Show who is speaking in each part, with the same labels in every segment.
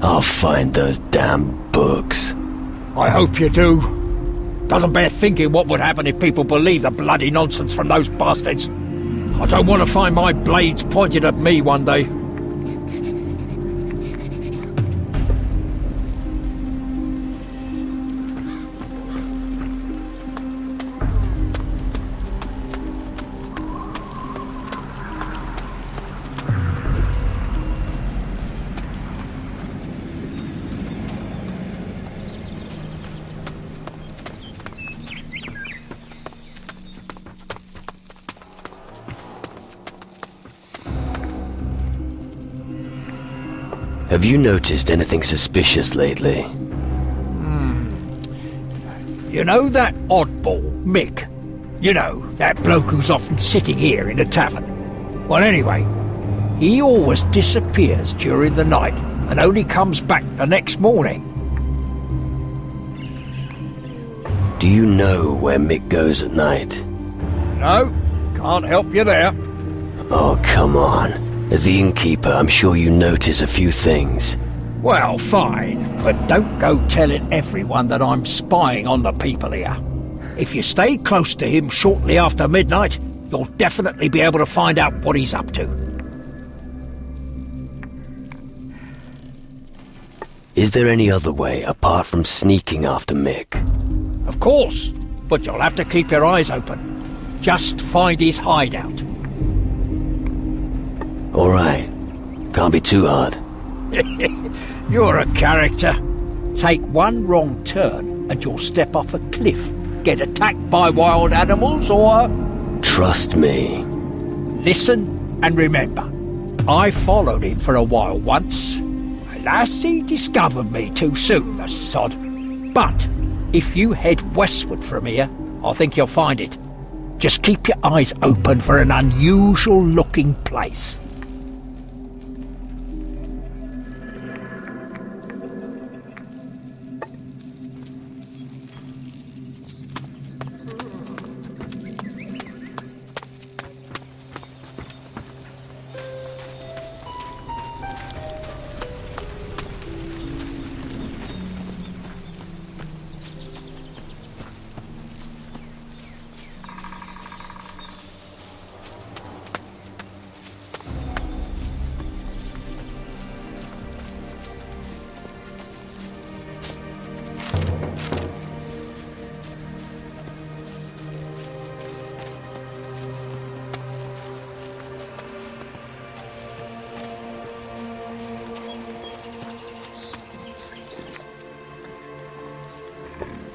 Speaker 1: I'll find those damn books.
Speaker 2: I hope you do. Doesn't bear thinking what would happen if people believe the bloody nonsense from those bastards. I don't want to find my blades pointed at me one day.
Speaker 1: Have you noticed anything suspicious lately?
Speaker 2: You know that oddball, Mick? You know, that bloke who's often sitting here in the tavern? Well, anyway, he always disappears during the night and only comes back the next morning.
Speaker 1: Do you know where Mick goes at night?
Speaker 2: No, can't help you there.
Speaker 1: Oh, come on. As the innkeeper, I'm sure you notice a few things.
Speaker 2: Well, fine, but don't go telling everyone that I'm spying on the people here. If you stay close to him shortly after midnight, you'll definitely be able to find out what he's up to.
Speaker 1: Is there any other way apart from sneaking after Mick?
Speaker 2: Of course, but you'll have to keep your eyes open. Just find his hideout.
Speaker 1: All right. Can't be too hard.
Speaker 2: You're a character. Take one wrong turn and you'll step off a cliff, get attacked by wild animals, or...
Speaker 1: Trust me.
Speaker 2: Listen and remember, I followed him for a while once. Alas, he discovered me too soon, the sod. But if you head westward from here, I think you'll find it. Just keep your eyes open for an unusual-looking place.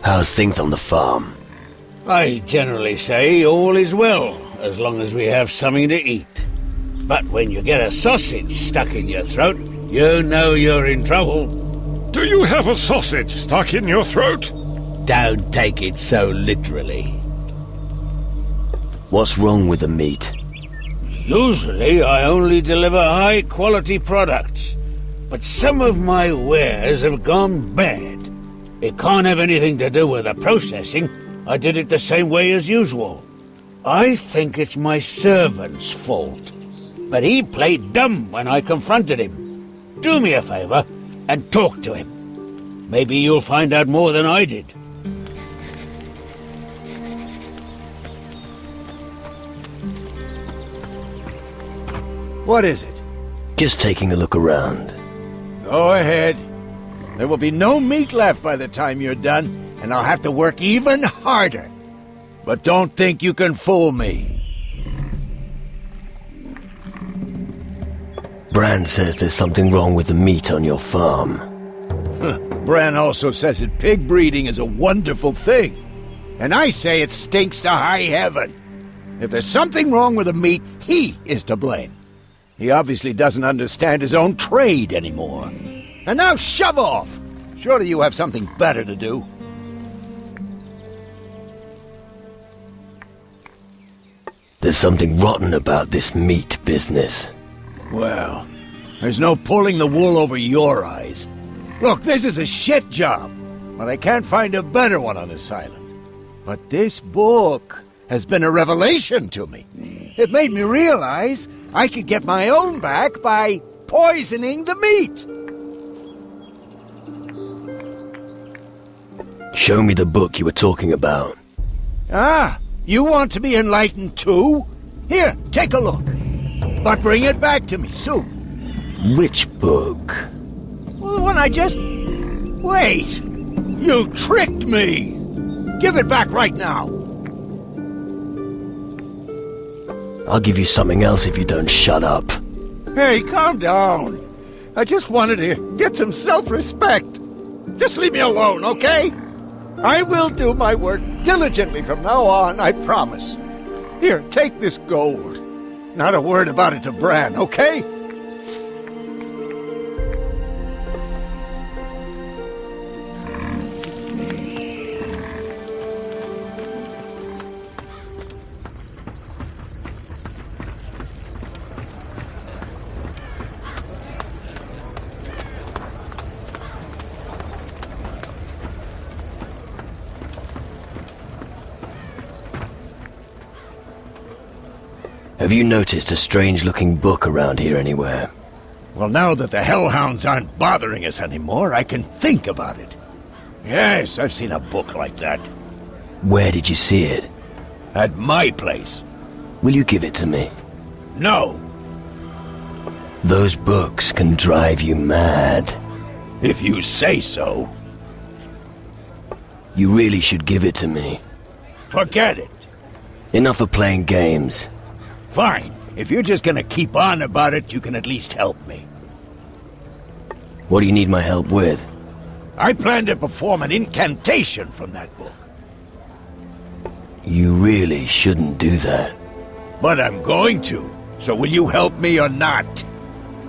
Speaker 1: How's things on the farm?
Speaker 3: I generally say all is well, as long as we have something to eat. But when you get a sausage stuck in your throat, you know you're in trouble.
Speaker 4: Do you have a sausage stuck in your throat?
Speaker 3: Don't take it so literally.
Speaker 1: What's wrong with the meat?
Speaker 3: Usually I only deliver high-quality products, but some of my wares have gone bad. It can't have anything to do with the processing. I did it the same way as usual. I think it's my servant's fault. But he played dumb when I confronted him. Do me a favor and talk to him. Maybe you'll find out more than I did.
Speaker 5: What is it?
Speaker 1: Just taking a look around.
Speaker 5: Go ahead. There will be no meat left by the time you're done, and I'll have to work even harder. But don't think you can fool me.
Speaker 1: Bran says there's something wrong with the meat on your farm.
Speaker 5: Bran also says that pig breeding is a wonderful thing. And I say it stinks to high heaven. If there's something wrong with the meat, he is to blame. He obviously doesn't understand his own trade anymore. And now shove off! Surely you have something better to do.
Speaker 1: There's something rotten about this meat business.
Speaker 5: Well, there's no pulling the wool over your eyes. Look, this is a shit job. Well, I can't find a better one on this island. But this book has been a revelation to me. It made me realize I could get my own back by poisoning the meat.
Speaker 1: Show me the book you were talking about.
Speaker 5: Ah, you want to be enlightened too? Here, take a look. But bring it back to me soon.
Speaker 1: Which book?
Speaker 5: Well, the one I just... Wait! You tricked me! Give it back right now!
Speaker 1: I'll give you something else if you don't shut up.
Speaker 5: Hey, calm down. I just wanted to get some self-respect. Just leave me alone, okay? I will do my work diligently from now on, I promise. Here, take this gold. Not a word about it to Bran, okay?
Speaker 1: Have you noticed a strange-looking book around here anywhere?
Speaker 5: Well, now that the hellhounds aren't bothering us anymore, I can think about it. Yes, I've seen a book like that.
Speaker 1: Where did you see it?
Speaker 5: At my place.
Speaker 1: Will you give it to me?
Speaker 5: No.
Speaker 1: Those books can drive you mad.
Speaker 5: If you say so.
Speaker 1: You really should give it to me.
Speaker 5: Forget it.
Speaker 1: Enough of playing games.
Speaker 5: Fine. If you're just gonna keep on about it, you can at least help me.
Speaker 1: What do you need my help with?
Speaker 5: I plan to perform an incantation from that book.
Speaker 1: You really shouldn't do that.
Speaker 5: But I'm going to. So will you help me or not?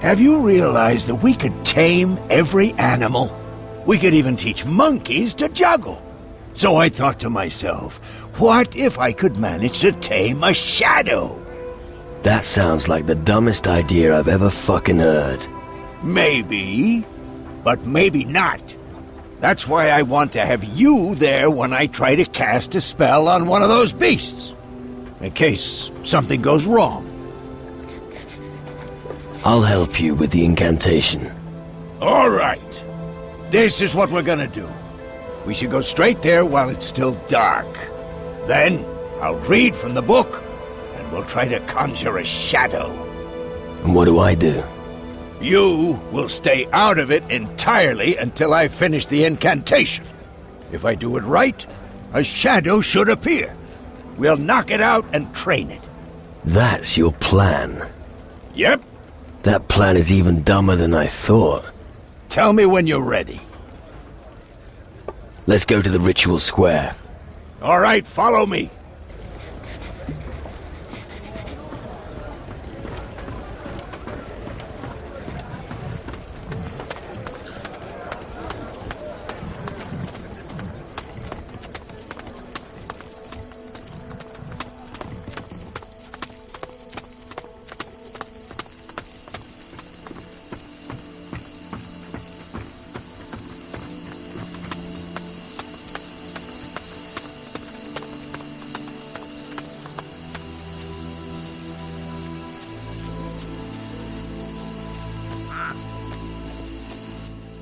Speaker 5: Have you realized that we could tame every animal? We could even teach monkeys to juggle. So I thought to myself, what if I could manage to tame a shadow?
Speaker 1: That sounds like the dumbest idea I've ever fucking heard.
Speaker 5: Maybe, but maybe not. That's why I want to have you there when I try to cast a spell on one of those beasts. In case something goes wrong.
Speaker 1: I'll help you with the incantation.
Speaker 5: All right. This is what we're gonna do. We should go straight there while it's still dark. Then, I'll read from the book, and we'll try to conjure a shadow.
Speaker 1: And what do I do?
Speaker 5: You will stay out of it entirely until I finish the incantation. If I do it right, a shadow should appear. We'll knock it out and train it.
Speaker 1: That's your plan.
Speaker 5: Yep.
Speaker 1: That plan is even dumber than I thought.
Speaker 5: Tell me when you're ready.
Speaker 1: Let's go to the ritual square.
Speaker 5: All right, follow me.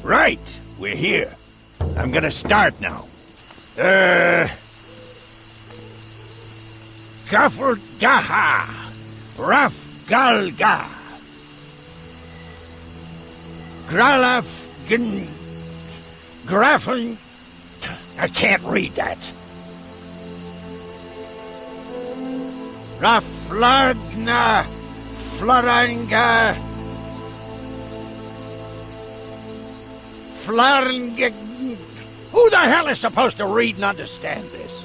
Speaker 5: Right, we're here. I'm gonna start now. Gafurgaha, Rafgalga, Gralafgn, Grafen. I can't read that. Raflargna, Floranga. Who the hell is supposed to read and understand this?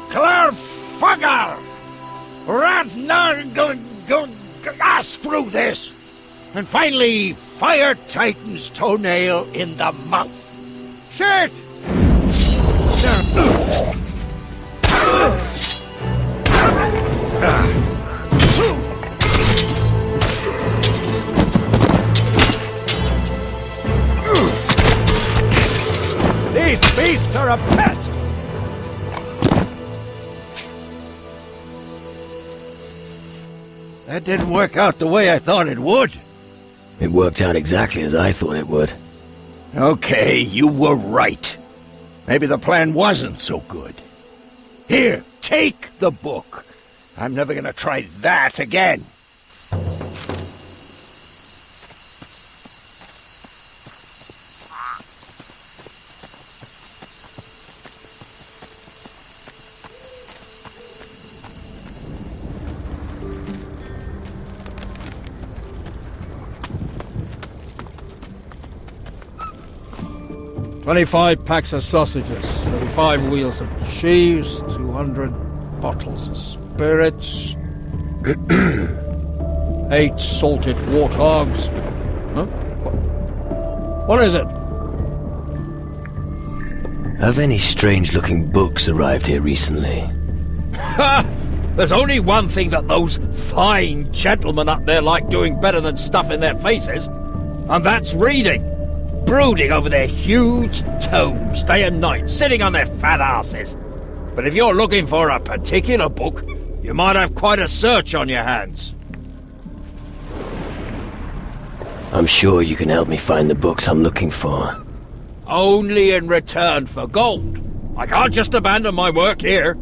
Speaker 5: Clarfugger! Screw this! And finally, Fire Titan's toenail in the mouth. Shit! These beasts are a pest! That didn't work out the way I thought it would.
Speaker 1: It worked out exactly as I thought it would.
Speaker 5: Okay, you were right. Maybe the plan wasn't so good. Here, take the book. I'm never gonna try that again.
Speaker 2: "25 packs of sausages, 35 wheels of cheese, 200 bottles of spirits, 8 salted warthogs." Huh? What is it?
Speaker 1: Have any strange-looking books arrived here recently?
Speaker 2: Ha! There's only one thing that those fine gentlemen up there like doing better than stuffing their faces, and that's reading. Brooding over their huge tomes day and night, sitting on their fat asses. But if you're looking for a particular book, you might have quite a search on your hands.
Speaker 1: I'm sure you can help me find the books I'm looking for.
Speaker 2: Only in return for gold. I can't just abandon my work here.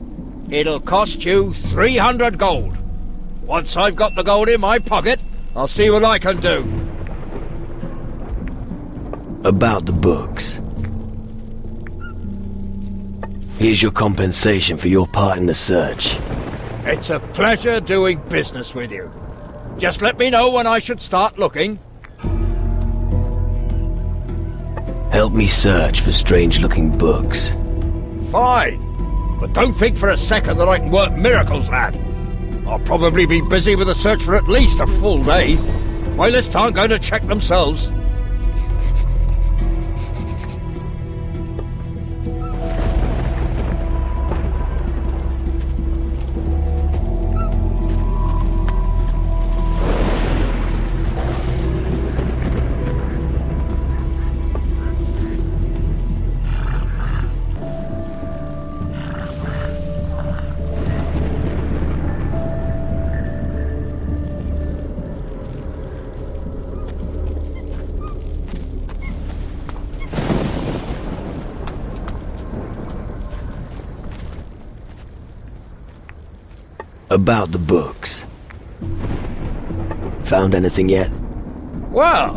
Speaker 2: It'll cost you 300 gold. Once I've got the gold in my pocket, I'll see what I can do.
Speaker 1: About the books. Here's your compensation for your part in the search.
Speaker 2: It's a pleasure doing business with you. Just let me know when I should start looking.
Speaker 1: Help me search for strange-looking books.
Speaker 2: Fine. But don't think for a second that I can work miracles, lad. I'll probably be busy with a search for at least a full day. My lists aren't going to check themselves.
Speaker 1: About the books. Found anything yet?
Speaker 2: Well,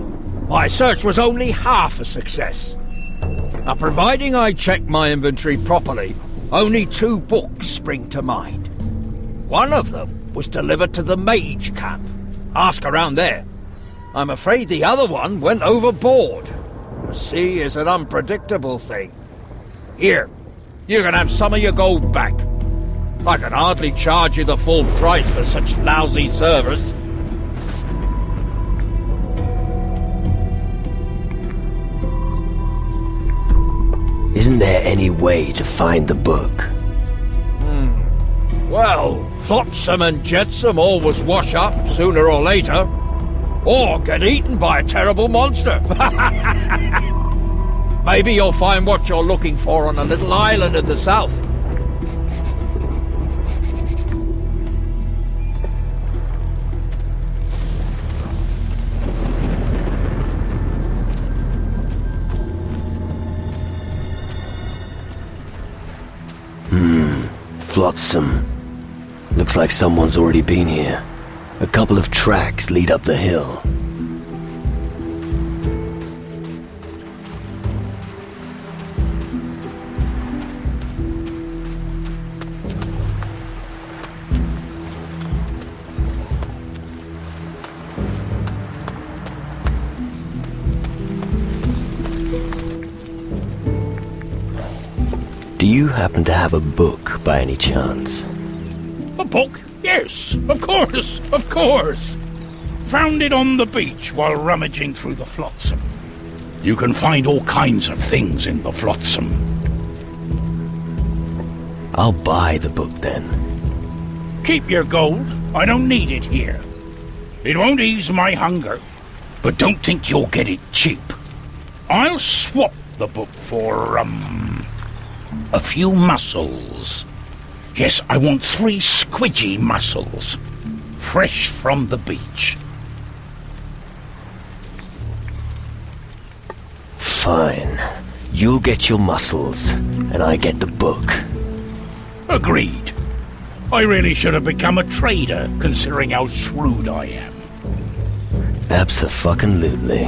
Speaker 2: my search was only half a success. Now, providing I check my inventory properly, only 2 books spring to mind. One of them was delivered to the mage camp. Ask around there. I'm afraid the other one went overboard. The sea is an unpredictable thing. Here, you can have some of your gold back. I can hardly charge you the full price for such lousy service.
Speaker 1: Isn't there any way to find the book?
Speaker 2: Well, flotsam and jetsam always wash up sooner or later. Or get eaten by a terrible monster. Maybe you'll find what you're looking for on a little island in the south.
Speaker 1: Flotsam. Looks like someone's already been here. A couple of tracks lead up the hill. Do you happen to have a book by any chance?
Speaker 6: A book? Yes, of course, of course. Found it on the beach while rummaging through the flotsam. You can find all kinds of things in the flotsam.
Speaker 1: I'll buy the book then.
Speaker 6: Keep your gold. I don't need it here. It won't ease my hunger, but don't think you'll get it cheap. I'll swap the book for, a few mussels. Yes, I want 3 squidgy mussels, fresh from the beach.
Speaker 1: Fine. You'll get your muscles, and I get the book.
Speaker 6: Agreed. I really should have become a trader, considering how shrewd I am.
Speaker 1: Abso-fucking-lutely.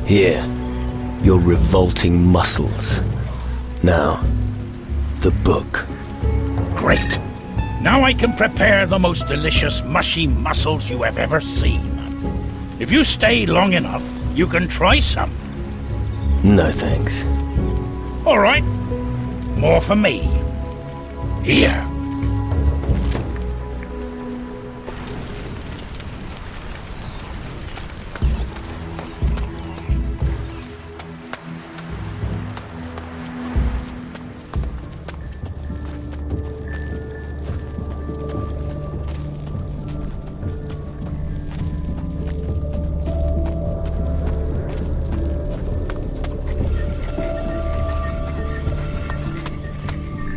Speaker 1: Here, your revolting muscles. Now, the book.
Speaker 6: Great. Now I can prepare the most delicious mushy mussels you have ever seen. If you stay long enough, you can try some.
Speaker 1: No thanks.
Speaker 6: All right. More for me. Here.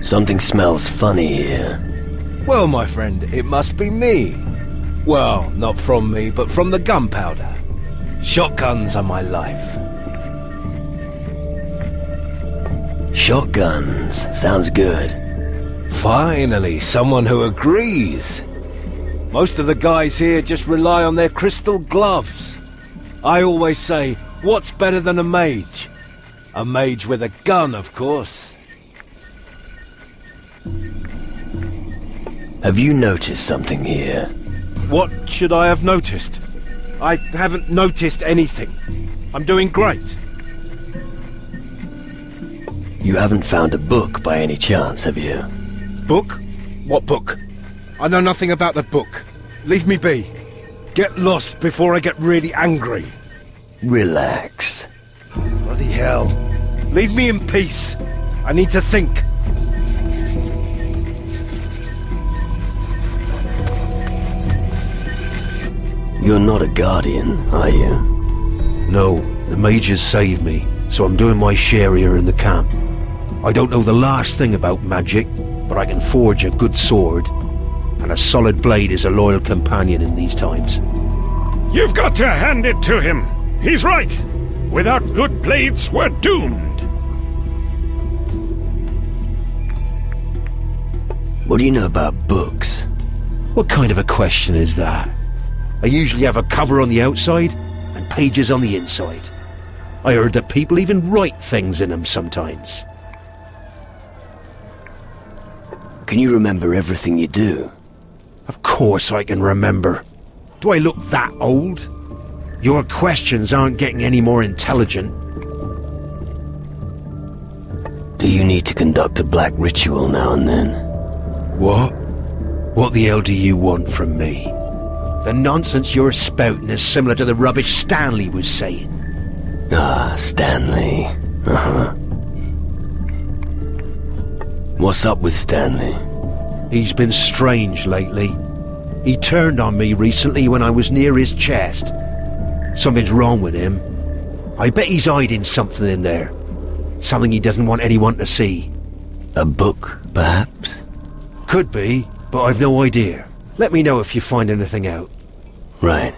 Speaker 1: Something smells funny here.
Speaker 7: Well, my friend, it must be me. Well, not from me, but from the gunpowder. Shotguns are my life.
Speaker 1: Shotguns. Sounds good.
Speaker 7: Finally, someone who agrees. Most of the guys here just rely on their crystal gloves. I always say, what's better than a mage? A mage with a gun, of course.
Speaker 1: Have you noticed something here?
Speaker 7: What should I have noticed? I haven't noticed anything. I'm doing great.
Speaker 1: You haven't found a book by any chance, have you?
Speaker 7: Book? What book? I know nothing about the book. Leave me be. Get lost before I get really angry.
Speaker 1: Relax.
Speaker 7: Bloody hell. Leave me in peace. I need to think.
Speaker 1: You're not a guardian, are you?
Speaker 8: No, the mages saved me, so I'm doing my share here in the camp. I don't know the last thing about magic, but I can forge a good sword, and a solid blade is a loyal companion in these times.
Speaker 4: You've got to hand it to him. He's right. Without good blades, we're doomed.
Speaker 1: What do you know about books?
Speaker 8: What kind of a question is that? I usually have a cover on the outside and pages on the inside. I heard that people even write things in them sometimes.
Speaker 1: Can you remember everything you do?
Speaker 8: Of course I can remember. Do I look that old? Your questions aren't getting any more intelligent.
Speaker 1: Do you need to conduct a black ritual now and then?
Speaker 8: What? What the hell do you want from me? The nonsense you're spouting is similar to the rubbish Stanley was saying.
Speaker 1: Ah, Stanley. Uh-huh. What's up with Stanley?
Speaker 8: He's been strange lately. He turned on me recently when I was near his chest. Something's wrong with him. I bet he's hiding something in there. Something he doesn't want anyone to see.
Speaker 1: A book, perhaps?
Speaker 8: Could be, but I've no idea. Let me know if you find anything out.
Speaker 1: Right.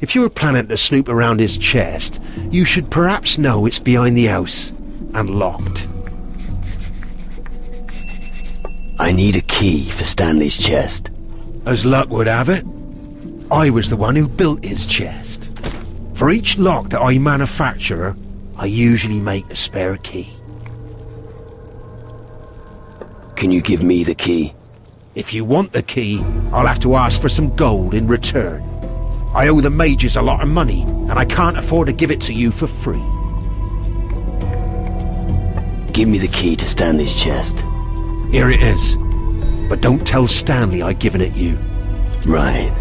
Speaker 8: If you're planning to snoop around his chest, you should perhaps know it's behind the house and locked.
Speaker 1: I need a key for Stanley's chest.
Speaker 8: As luck would have it, I was the one who built his chest. For each lock that I manufacture, I usually make a spare key.
Speaker 1: Can you give me the key?
Speaker 8: If you want the key, I'll have to ask for some gold in return. I owe the mages a lot of money, and I can't afford to give it to you for free.
Speaker 1: Give me the key to Stanley's chest.
Speaker 8: Here it is. But don't tell Stanley I've given it you.
Speaker 1: Right.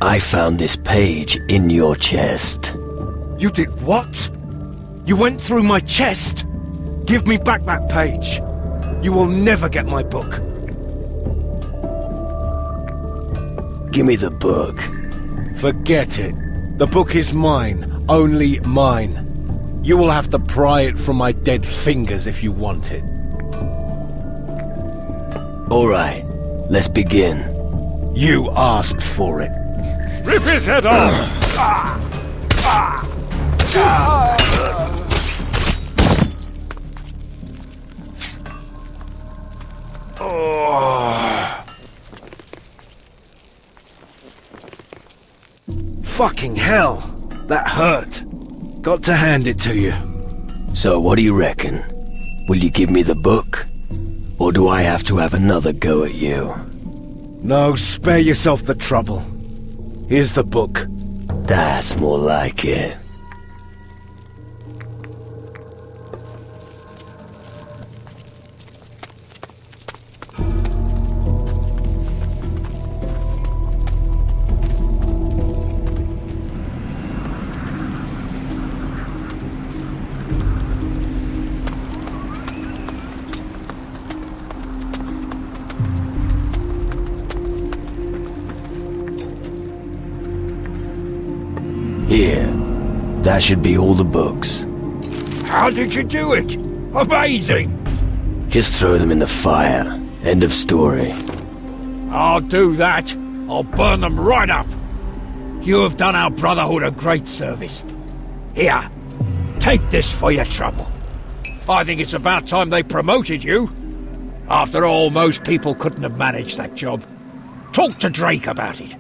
Speaker 1: I found this page in your chest.
Speaker 7: You did what? You went through my chest? Give me back that page. You will never get my book.
Speaker 1: Give me the book.
Speaker 7: Forget it. The book is mine. Only mine. You will have to pry it from my dead fingers if you want it.
Speaker 1: All right, let's begin.
Speaker 7: You asked for it.
Speaker 4: Rip his head off!
Speaker 7: Fucking hell! That hurt. Got to hand it to you.
Speaker 1: So what do you reckon? Will you give me the book? Or do I have to have another go at you?
Speaker 7: No, spare yourself the trouble. Here's the book.
Speaker 1: That's more like it. Here, that should be all the books.
Speaker 2: How did you do it? Amazing!
Speaker 1: Just throw them in the fire. End of story.
Speaker 2: I'll do that. I'll burn them right up. You have done our Brotherhood a great service. Here, take this for your trouble. I think it's about time they promoted you. After all, most people couldn't have managed that job. Talk to Drake about it.